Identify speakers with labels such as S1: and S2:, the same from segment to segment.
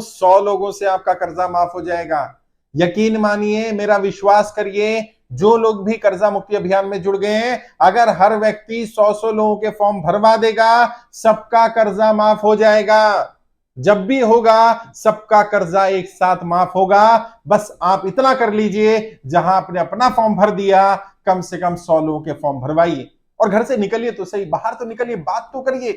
S1: 100 लोगों से आपका कर्जा माफ हो जाएगा। यकीन मानिए, मेरा विश्वास करिए, जो लोग भी कर्जा मुक्ति अभियान में जुड़ गए हैं, अगर हर व्यक्ति 100 लोगों के फॉर्म भरवा देगा, सबका कर्जा माफ हो जाएगा। जब भी होगा सबका कर्जा एक साथ माफ होगा। बस आप इतना कर लीजिए, जहां आपने अपना फॉर्म भर दिया, कम से कम 100 लोगों के फॉर्म भरवाइए और घर से निकलिए तो सही, बाहर तो निकलिए, बात तो करिए।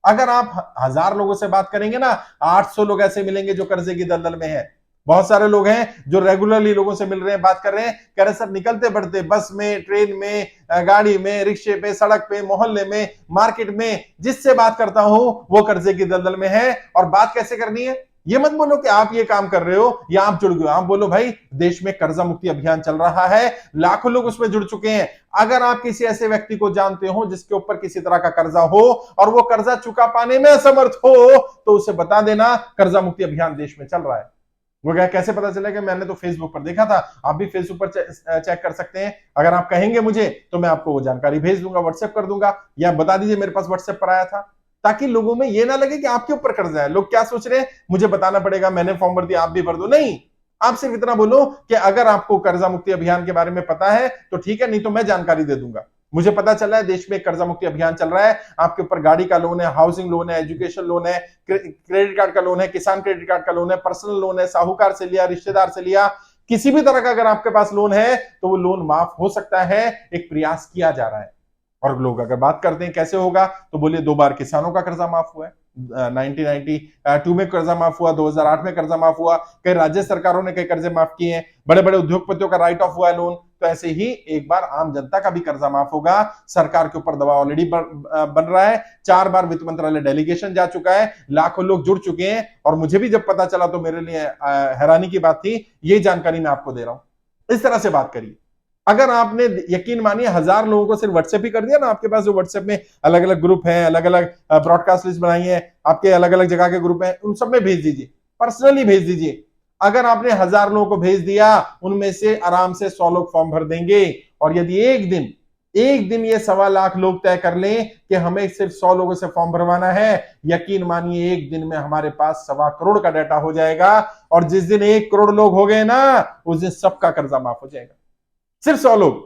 S1: अगर आप 1000 लोगों से बात करेंगे ना, 800 लोग ऐसे मिलेंगे जो कर्जे की दलदल में है। बहुत सारे लोग हैं जो रेगुलरली लोगों से मिल रहे हैं, बात कर रहे हैं, कह रहे सर निकलते बढ़ते बस में, ट्रेन में, गाड़ी में, रिक्शे पे, सड़क पे, मोहल्ले में, मार्केट में, जिससे बात करता हूं वो कर्जे की दलदल में है। और बात कैसे करनी है, ये मत बोलो कि आप ये काम कर रहे हो या आप जुड़ गए, आप बोलो भाई देश में कर्जा मुक्ति अभियान चल रहा है, लाखों लोग उसमें जुड़ चुके हैं। अगर आप किसी ऐसे व्यक्ति को जानते हो जिसके ऊपर किसी तरह का कर्जा हो और वो कर्जा चुका पाने में असमर्थ हो, तो उसे बता देना कर्जा मुक्ति अभियान देश में चल रहा है। वो क्या, कैसे पता चलेगा? मैंने तो फेसबुक पर देखा था, आप भी फेसबुक पर चेक कर सकते हैं। अगर आप कहेंगे मुझे तो मैं आपको वो जानकारी भेज दूंगा, व्हाट्सएप कर दूंगा, या बता दीजिए मेरे पास व्हाट्सएप पर आया था, ताकि लोगों में ये ना लगे कि आपके ऊपर कर्जा है। लोग क्या सोच रहे हैं, मुझे बताना पड़ेगा, मैंने फॉर्म भर दिया आप भी भर दो। नहीं, आप सिर्फ इतना बोलो कि अगर आपको कर्जा मुक्ति अभियान के बारे में पता है तो ठीक है, नहीं तो मैं जानकारी दे दूंगा। मुझे पता चला है देश में कर्जा मुक्ति अभियान चल रहा है, आपके ऊपर गाड़ी का लोन है, हाउसिंग लोन है, एजुकेशन लोन है, क्रेडिट कार्ड का लोन है, किसान क्रेडिट कार्ड का लोन है, पर्सनल लोन है, साहूकार से लिया, रिश्तेदार से लिया, किसी भी तरह का अगर आपके पास लोन है तो वो लोन माफ हो सकता है। एक प्रयास किया जा रहा है। और लोग अगर बात करते हैं कैसे होगा, तो बोलिए 2 बार किसानों का कर्जा माफ हुआ है, 1992 में कर्जा माफ हुआ, 2008 में कर्जा माफ हुआ, कई राज्य सरकारों ने कई कर्जे माफ किए हैं, बड़े बड़े उद्योगपतियों का राइट ऑफ हुआ है लोन। तो ऐसे ही एक बार आम जनता का भी कर्जा माफ होगा। सरकार के ऊपर दबाव ऑलरेडी बन रहा है, 4 बार वित्त मंत्रालय डेलीगेशन जा चुका है, लाखों लोग जुड़ चुके हैं। और मुझे भी जब पता चला तो मेरे लिए हैरानी की बात थी। ये जानकारी मैं आपको दे रहा हूं, इस तरह से बात करिए। अगर आपने, यकीन मानिए, 1000 लोगों को सिर्फ व्हाट्सएप ही कर दिया ना, आपके पास जो व्हाट्सएप में अलग अलग ग्रुप हैं, अलग अलग ब्रॉडकास्ट लिस्ट बनाई है, आपके अलग अलग जगह के ग्रुप हैं, उन सब में भेज दीजिए, पर्सनली भेज दीजिए। अगर आपने 1000 लोगों को भेज दिया, उनमें से आराम से 100 लोग फॉर्म भर देंगे। और यदि एक दिन ये 1.25 लाख लोग तय कर लें कि हमें सिर्फ 100 लोगों से फॉर्म भरवाना है, यकीन मानिए एक दिन में हमारे पास 1.25 करोड़ का डाटा हो जाएगा। और जिस दिन 1 करोड़ लोग हो गए ना, उस दिन सबका कर्जा माफ हो जाएगा। सिर्फ 100 लोग,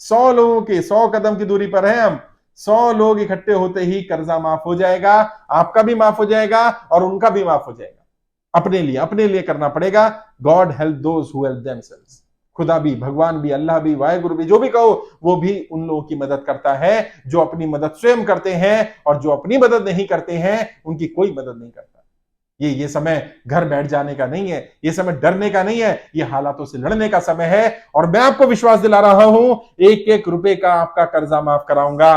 S1: 100 लोगों की 100 कदम की दूरी पर हैं हम। 100 लोग इकट्ठे होते ही कर्जा माफ हो जाएगा, आपका भी माफ हो जाएगा और उनका भी माफ हो जाएगा। अपने लिए करना पड़ेगा। God help those who help themselves. खुदा भी, भगवान भी, अल्लाह भी, वाहेगुरु भी, जो भी कहो, वो भी उन लोगों की मदद करता है जो अपनी मदद स्वयं करते हैं, और जो अपनी मदद नहीं करते हैं उनकी कोई मदद नहीं करता। ये समय घर बैठ जाने का नहीं है, ये समय डरने का नहीं है, ये हालातों से लड़ने का समय है। और मैं आपको विश्वास दिला रहा हूं, 1-1 रुपए का आपका कर्जा माफ कराऊंगा।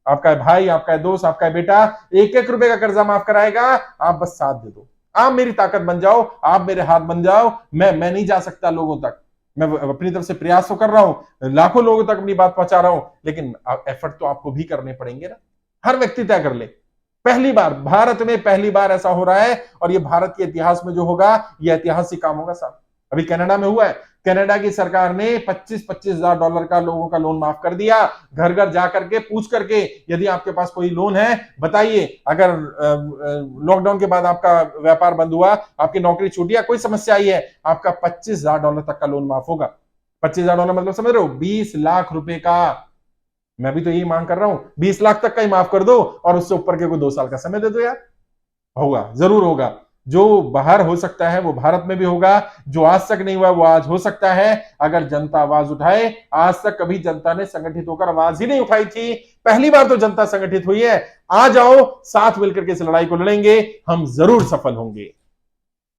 S1: आपका भाई, आपका दोस्त, आपका बेटा 1-1 रुपए का कर्जा माफ कराएगा। आप बस साथ दे दो, आप मेरी ताकत बन जाओ, आप मेरे हाथ बन जाओ। मैं नहीं जा सकता लोगों तक, मैं अपनी तरफ से प्रयास तो कर रहा हूं, लाखों लोगों तक अपनी बात पहुंचा रहा हूं, लेकिन एफर्ट तो आपको भी करने पड़ेंगे ना। हर व्यक्ति तय कर ले। पहली बार, भारत में पहली बार ऐसा हो रहा है, और ये भारत के इतिहास में जो होगा, ये ऐतिहासिक काम होगा साहब। अभी कनाडा में हुआ है, कनाडा की सरकार ने $25,000 का लोगों का लोन माफ कर दिया। घर घर जाकर के पूछ करके, यदि आपके पास कोई लोन है बताइए। अगर लॉकडाउन के बाद आपका व्यापार बंद हुआ, आपकी नौकरी छूटी या कोई समस्या आई है, आपका $25,000 तक का लोन माफ होगा। $25,000 मतलब समझ रहे हो, 20 लाख रुपए का। मैं भी तो यही मांग कर रहा हूं, 20 लाख तक का ही माफ कर दो, और उससे ऊपर के कोई 2 साल का समय दे दो यार। होगा, जरूर होगा। जो बाहर हो सकता है वो भारत में भी होगा, जो आज तक नहीं हुआ वो आज हो सकता है, अगर जनता आवाज उठाए। आज तक कभी जनता ने संगठित होकर आवाज ही नहीं उठाई थी, पहली बार तो जनता संगठित हुई है। आ जाओ, साथ मिलकर के इस लड़ाई को लड़ेंगे, हम जरूर सफल होंगे।